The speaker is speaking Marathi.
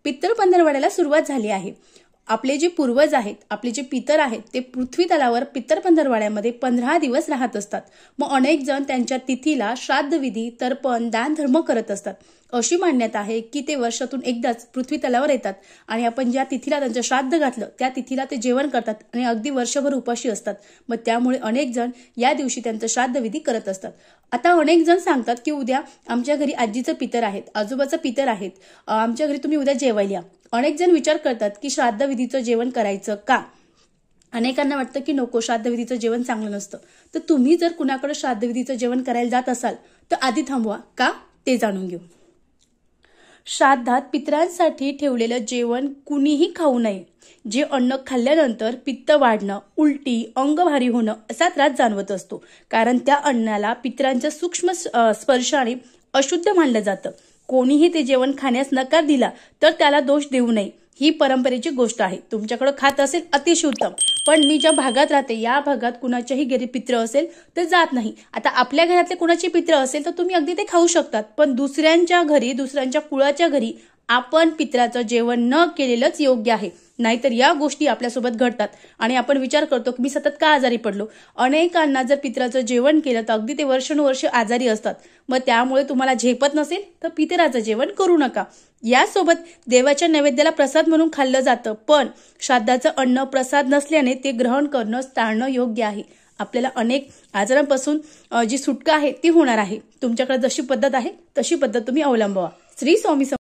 पितृ पंधरवड्याला सुरुवात झाली आहे। आपले जे पूर्वज आहेत, आपले जे पितर आहेत, ते पृथ्वी तलावर पितर पंधरवड्यामध्ये 15 दिवस राहत असतात। मग अनेक जण त्यांच्या तिथीला श्राद्ध विधी, तर्पण, दान धर्म करत असतात। अशी मान्यता आहे की ते वर्षातून एकदाच पृथ्वी तलावर येतात आणि आपण ज्या तिथीला त्यांचं श्राद्ध घातलं त्या तिथीला ते जेवण करतात आणि अगदी वर्षभर उपाशी असतात। मग त्यामुळे अनेक जण या दिवशी त्यांचं श्राद्ध विधी करत असतात। आता अनेक जण सांगतात की उद्या आमच्या घरी आजीचं पितर आहेत, आजोबाचं पितर आहेत, आमच्या घरी तुम्ही उद्या जेवायला या। अनेक जण विचार करतात की श्राद्ध विधीचं जेवण करायचं का? अनेकांना वाटतं की नको, श्राद्ध विधीचं जेवण चांगलं नसतं। तर तुम्ही जर कुणाकडे श्राद्ध विधीचं जेवण करायला जात असाल तर आधी थांबवा, का ते जाणून घेऊ। श्राद्धात पितरांसाठी ठेवलेलं जेवण कुणीही खाऊ नये। जे अन्न खाल्ल्यानंतर पित्त वाढणं, उलटी, अंग भारी होणं असा त्रास जाणवत असतो, कारण त्या अन्नाला पितरांच्या सूक्ष्म स्पर्शाने अशुद्ध मानलं जातं। कोणीही ते जेवण खाण्यास नकार दिला तर त्याला दोष देऊ नये, ही परंपरेची गोष्ट आहे। तुमच्याकडे खात असेल अतिशय उत्तम, पण मी ज्या भागात राहते या भागात कुणाच्याही घरी पित्र असेल तर जात नाही। आता आपल्या घरातले कुणाचे पित्र असेल तर तुम्ही अगदी ते खाऊ शकतात, पण दुसऱ्यांच्या घरी, दुसऱ्यांच्या कुळाच्या घरी आपण पित्राचं जेवण न केलेलंच योग्य आहे। नाहीतर या गोष्टी आपल्यासोबत घडतात आणि आपण विचार करतो की मी सतत का आजारी पडलो। अनेकांना जर पित्राचं जेवण केलं तर अगदी ते वर्षानुवर्ष आजारी असतात। मग त्यामुळे तुम्हाला झेपत नसेल तर पितराचं जेवण करू नका। यासोबत देवाच्या नैवेद्याला प्रसाद म्हणून खाल्लं जातं, पण श्राद्धाचं अन्न प्रसाद नसल्याने ते ग्रहण करणं टाळणं योग्य आहे। आपल्याला अनेक आजारांपासून जी सुटका आहे ती होणार आहे। तुमच्याकडे जशी पद्धत आहे तशी पद्धत तुम्ही अवलंबवा। श्री स्वामी